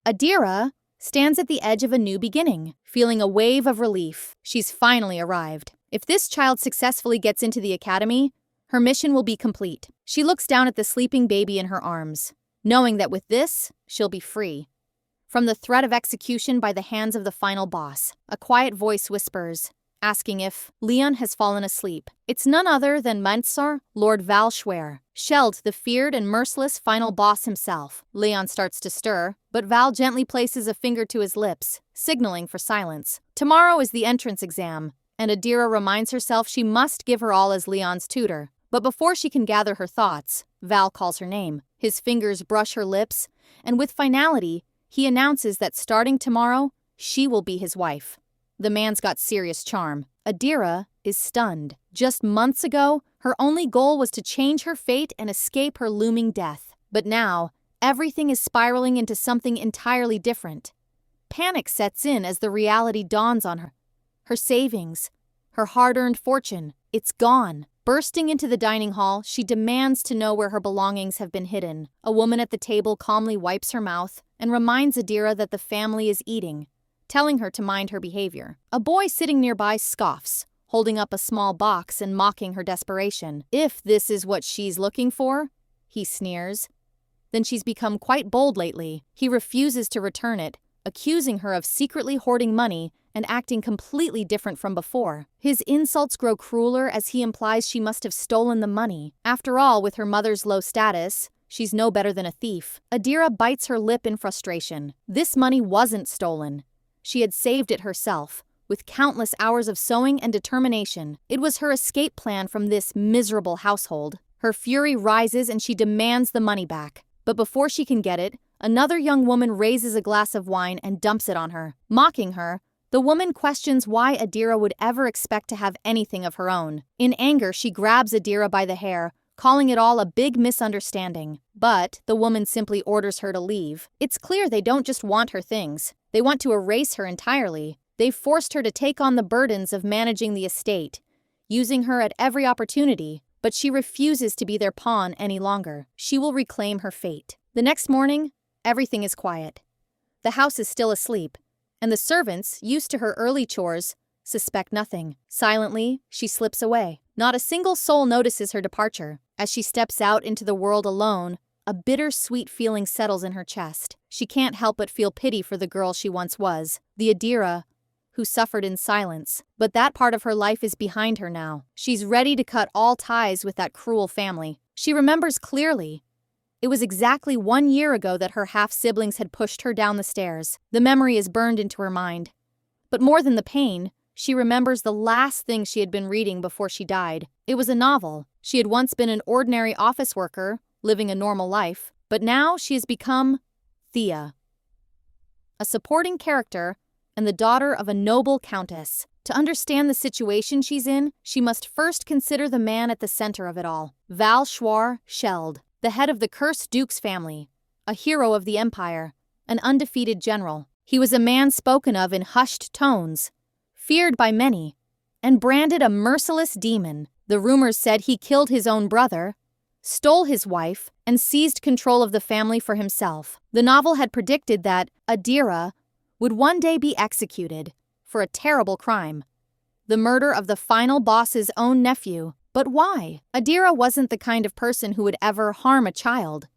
Adira stands at the edge of a new beginning, feeling a wave of relief. She's finally arrived. If this child successfully gets into the academy, her mission will be complete. She looks down at the sleeping baby in her arms, knowing that with this, she'll be free from the threat of execution by the hands of the final boss. A quiet voice whispers, asking if Leon has fallen asleep. It's none other than Manhwa, Lord Valschwer, Sheld, the feared and merciless final boss himself. Leon starts to stir, but Val gently places a finger to his lips, signaling for silence. Tomorrow is the entrance exam, and Adira reminds herself she must give her all as Leon's tutor. But before she can gather her thoughts, Val calls her name. His fingers brush her lips, and with finality, he announces that starting tomorrow, she will be his wife. The man's got serious charm. Adira is stunned. Just months ago, her only goal was to change her fate and escape her looming death. But now, everything is spiraling into something entirely different. Panic sets in as the reality dawns on her. Her savings, her hard-earned fortune, it's gone. Bursting into the dining hall, she demands to know where her belongings have been hidden. A woman at the table calmly wipes her mouth and reminds Adira that the family is eating, telling her to mind her behavior. A boy sitting nearby scoffs, holding up a small box and mocking her desperation. If this is what she's looking for, he sneers, then she's become quite bold lately. He refuses to return it, accusing her of secretly hoarding money and acting completely different from before. His insults grow crueler as he implies she must have stolen the money. After all, with her mother's low status, she's no better than a thief. Adira bites her lip in frustration. This money wasn't stolen. She had saved it herself, with countless hours of sewing and determination. It was her escape plan from this miserable household. Her fury rises and she demands the money back. But before she can get it, another young woman raises a glass of wine and dumps it on her. Mocking her, the woman questions why Adira would ever expect to have anything of her own. In anger, she grabs Adira by the hair, calling it all a big misunderstanding. But the woman simply orders her to leave. It's clear they don't just want her things. They want to erase her entirely. They've forced her to take on the burdens of managing the estate, using her at every opportunity, but she refuses to be their pawn any longer. She will reclaim her fate. The next morning, everything is quiet. The house is still asleep, and the servants, used to her early chores, suspect nothing. Silently, she slips away. Not a single soul notices her departure. As she steps out into the world alone, a bitter-sweet feeling settles in her chest. She can't help but feel pity for the girl she once was, the Adira who suffered in silence. But that part of her life is behind her now. She's ready to cut all ties with that cruel family. She remembers clearly. It was exactly 1 year ago that her half-siblings had pushed her down the stairs. The memory is burned into her mind. But more than the pain, she remembers the last thing she had been reading before she died. It was a novel. She had once been an ordinary office worker, living a normal life, but now she has become Thea, a supporting character and the daughter of a noble countess. To understand the situation she's in, she must first consider the man at the center of it all. Valschwer Sheld, the head of the cursed Duke's family, a hero of the empire, an undefeated general. He was a man spoken of in hushed tones, feared by many, and branded a merciless demon. The rumors said he killed his own brother, stole his wife, and seized control of the family for himself. The novel had predicted that Adira would one day be executed for a terrible crime, the murder of the final boss's own nephew. But why? Adira wasn't the kind of person who would ever harm a child.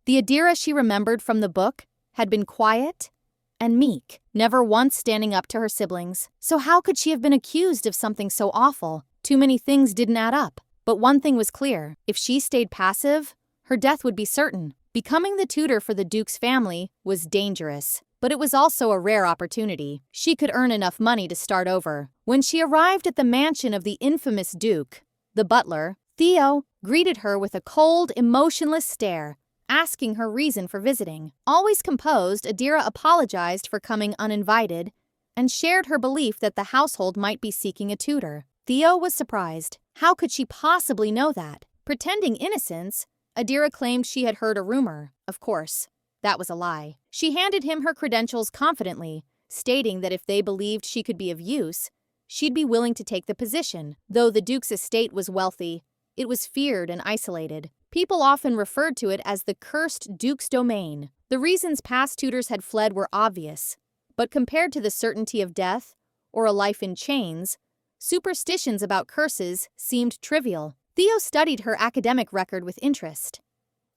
The Adira she remembered from the book had been quiet and meek, never once standing up to her siblings. So how could she have been accused of something so awful? Too many things didn't add up. But one thing was clear. If she stayed passive, her death would be certain. Becoming the tutor for the Duke's family was dangerous, but it was also a rare opportunity. She could earn enough money to start over. When she arrived at the mansion of the infamous Duke, the butler, Theo, greeted her with a cold, emotionless stare, asking her reason for visiting. Always composed, Adira apologized for coming uninvited and shared her belief that the household might be seeking a tutor. Theo was surprised. How could she possibly know that? Pretending innocence, Adira claimed she had heard a rumor. Of course, that was a lie. She handed him her credentials confidently, stating that if they believed she could be of use, she'd be willing to take the position. Though the Duke's estate was wealthy, it was feared and isolated. People often referred to it as the cursed Duke's domain. The reasons past tutors had fled were obvious, but compared to the certainty of death or a life in chains, superstitions about curses seemed trivial. Theo studied her academic record with interest.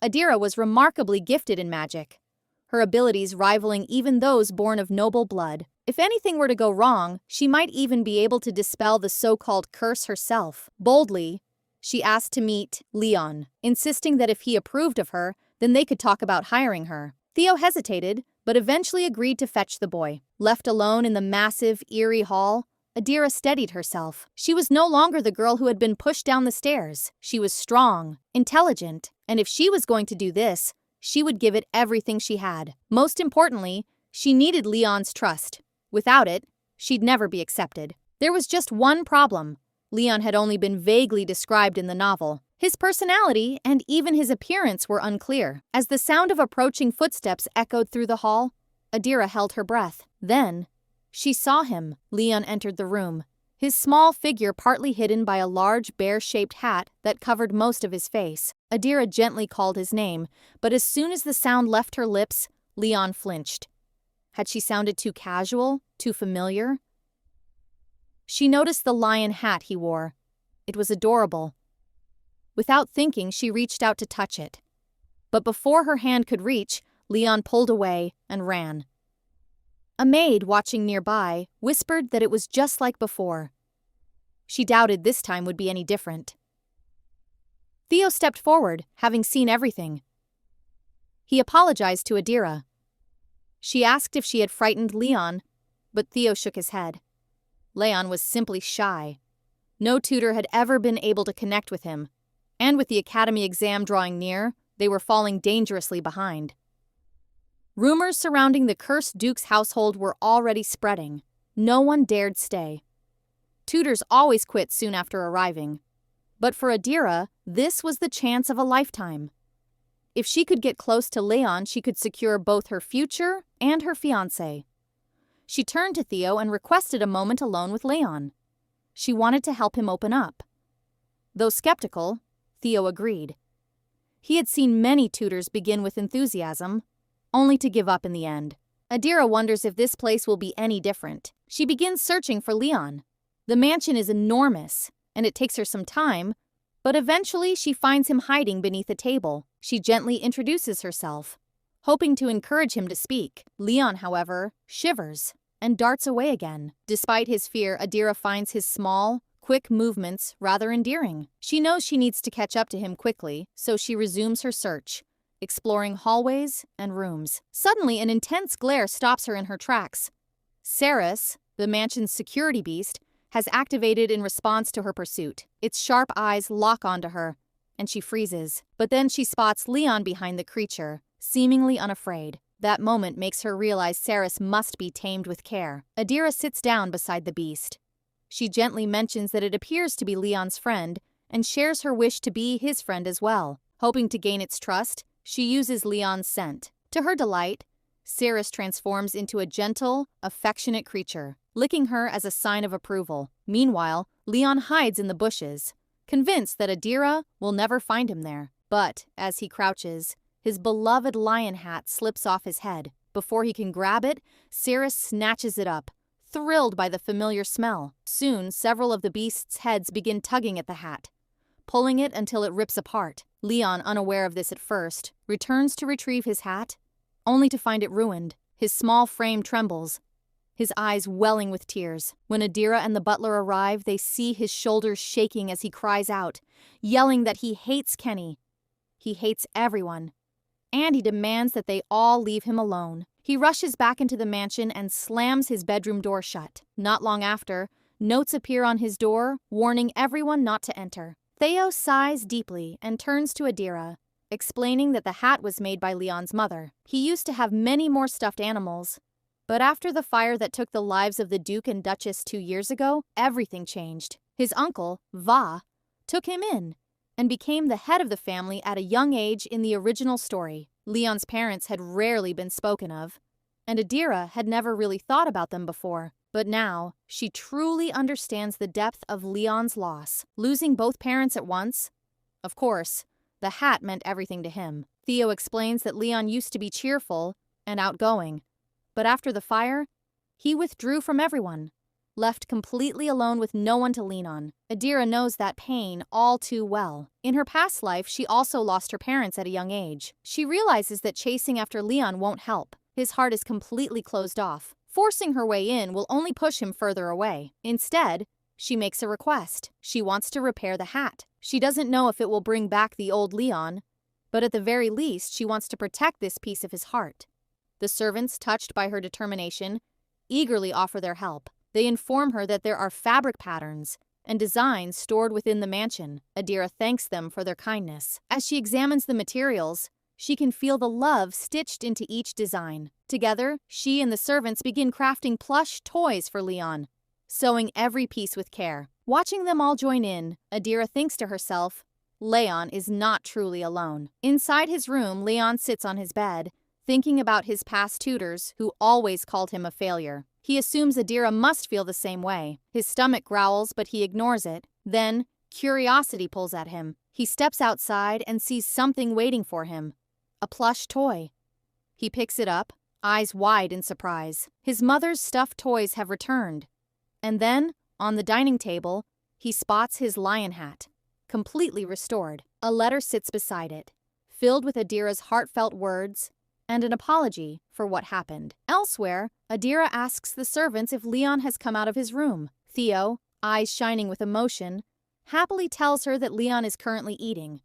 Adira was remarkably gifted in magic, her abilities rivaling even those born of noble blood. If anything were to go wrong, she might even be able to dispel the so-called curse herself. Boldly, she asked to meet Leon, insisting that if he approved of her, then they could talk about hiring her. Theo hesitated, but eventually agreed to fetch the boy. Left alone in the massive, eerie hall, Adira steadied herself. She was no longer the girl who had been pushed down the stairs. She was strong, intelligent, and if she was going to do this, she would give it everything she had. Most importantly, she needed Leon's trust. Without it, she'd never be accepted. There was just one problem. Leon had only been vaguely described in the novel. His personality and even his appearance were unclear. As the sound of approaching footsteps echoed through the hall, Adira held her breath. Then, she saw him. Leon entered the room, his small figure partly hidden by a large bear-shaped hat that covered most of his face. Adira gently called his name, but as soon as the sound left her lips, Leon flinched. Had she sounded too casual, too familiar? She noticed the lion hat he wore. It was adorable. Without thinking, she reached out to touch it. But before her hand could reach, Leon pulled away and ran. A maid watching nearby whispered that it was just like before. She doubted this time would be any different. Theo stepped forward, having seen everything. He apologized to Adira. She asked if she had frightened Leon, but Theo shook his head. Leon was simply shy. No tutor had ever been able to connect with him, and with the academy exam drawing near, they were falling dangerously behind. Rumors surrounding the cursed Duke's household were already spreading. No one dared stay. Tutors always quit soon after arriving. But for Adira, this was the chance of a lifetime. If she could get close to Leon, she could secure both her future and her fiancé. She turned to Theo and requested a moment alone with Leon. She wanted to help him open up. Though skeptical, Theo agreed. He had seen many tutors begin with enthusiasm, only to give up in the end. Adira wonders if this place will be any different. She begins searching for Leon. The mansion is enormous, and it takes her some time, but eventually she finds him hiding beneath a table. She gently introduces herself, hoping to encourage him to speak. Leon, however, shivers and darts away again. Despite his fear, Adira finds his small, quick movements rather endearing. She knows she needs to catch up to him quickly, so she resumes her search, exploring hallways and rooms. Suddenly, an intense glare stops her in her tracks. Ceres, the mansion's security beast, has activated in response to her pursuit. Its sharp eyes lock onto her, and she freezes. But then she spots Leon behind the creature, seemingly unafraid. That moment makes her realize Ceres must be tamed with care. Adira sits down beside the beast. She gently mentions that it appears to be Leon's friend, and shares her wish to be his friend as well. Hoping to gain its trust, she uses Leon's scent. To her delight, Ceres transforms into a gentle, affectionate creature, licking her as a sign of approval. Meanwhile, Leon hides in the bushes, convinced that Adira will never find him there. But, as he crouches, his beloved lion hat slips off his head. Before he can grab it, Ceres snatches it up, thrilled by the familiar smell. Soon, several of the beast's heads begin tugging at the hat, pulling it until it rips apart. Leon, unaware of this at first, returns to retrieve his hat, only to find it ruined. His small frame trembles, his eyes welling with tears. When Adira and the butler arrive, they see his shoulders shaking as he cries out, yelling that he hates Kenny. He hates everyone, and he demands that they all leave him alone. He rushes back into the mansion and slams his bedroom door shut. Not long after, notes appear on his door, warning everyone not to enter. Theo sighs deeply and turns to Adira, explaining that the hat was made by Leon's mother. He used to have many more stuffed animals, but after the fire that took the lives of the Duke and Duchess 2 years ago, everything changed. His uncle, Va, took him in and became the head of the family at a young age in the original story. Leon's parents had rarely been spoken of, and Adira had never really thought about them before. But now, she truly understands the depth of Leon's loss. Losing both parents at once? Of course, The hat meant everything to him. Theo explains that Leon used to be cheerful and outgoing, but after the fire, he withdrew from everyone, left completely alone with no one to lean on. Adira knows that pain all too well. In her past life, she also lost her parents at a young age. She realizes that chasing after Leon won't help. His heart is completely closed off. Forcing her way in will only push him further away. Instead, she makes a request. She wants to repair the hat. She doesn't know if it will bring back the old Leon, but at the very least, she wants to protect this piece of his heart. The servants, touched by her determination, eagerly offer their help. They inform her that there are fabric patterns and designs stored within the mansion. Adira thanks them for their kindness. As she examines the materials, she can feel the love stitched into each design. Together, she and the servants begin crafting plush toys for Leon, sewing every piece with care. Watching them all join in, Adira thinks to herself, Leon is not truly alone. Inside his room, Leon sits on his bed, thinking about his past tutors who always called him a failure. He assumes Adira must feel the same way. His stomach growls, but he ignores it. Then, curiosity pulls at him. He steps outside and sees something waiting for him. A plush toy. He picks it up, eyes wide in surprise. His mother's stuffed toys have returned. And then, on the dining table, he spots his lion hat, completely restored. A letter sits beside it, filled with Adira's heartfelt words and an apology for what happened. Elsewhere, Adira asks the servants if Leon has come out of his room. Theo, eyes shining with emotion, happily tells her that Leon is currently eating.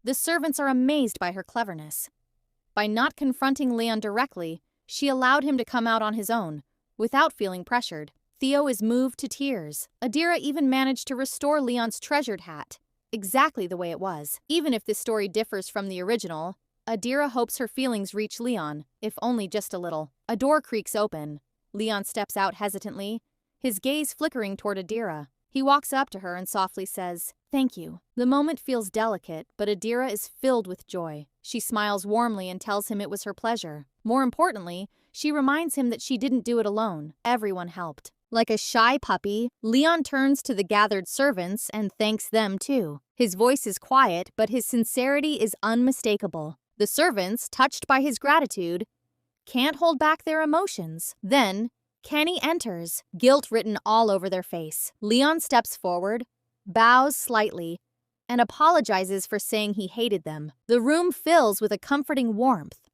The servants are amazed by her cleverness. By not confronting Leon directly, she allowed him to come out on his own, without feeling pressured. Theo is moved to tears. Adira even managed to restore Leon's treasured hat, exactly the way it was. Even if this story differs from the original, Adira hopes her feelings reach Leon, if only just a little. A door creaks open. Leon steps out hesitantly, his gaze flickering toward Adira. He walks up to her and softly says, "Thank you." The moment feels delicate, but Adira is filled with joy. She smiles warmly and tells him it was her pleasure. More importantly, she reminds him that she didn't do it alone. Everyone helped. Like a shy puppy, Leon turns to the gathered servants and thanks them too. His voice is quiet, but his sincerity is unmistakable. The servants, touched by his gratitude, can't hold back their emotions. Then, Kenny enters, guilt written all over their face. Leon steps forward, bows slightly, and apologizes for saying he hated them. The room fills with a comforting warmth,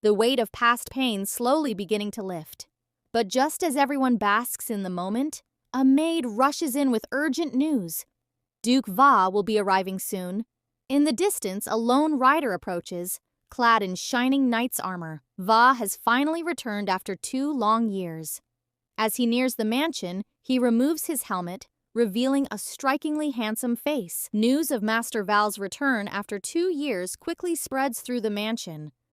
the weight of past pain slowly beginning to lift. But just as everyone basks in the moment, a maid rushes in with urgent news. Duke Va will be arriving soon. In the distance, a lone rider approaches, clad in shining knight's armor. Va has finally returned after 2 long years. As he nears the mansion, he removes his helmet, revealing a strikingly handsome face. News of Master Val's return after 2 years quickly spreads through the mansion.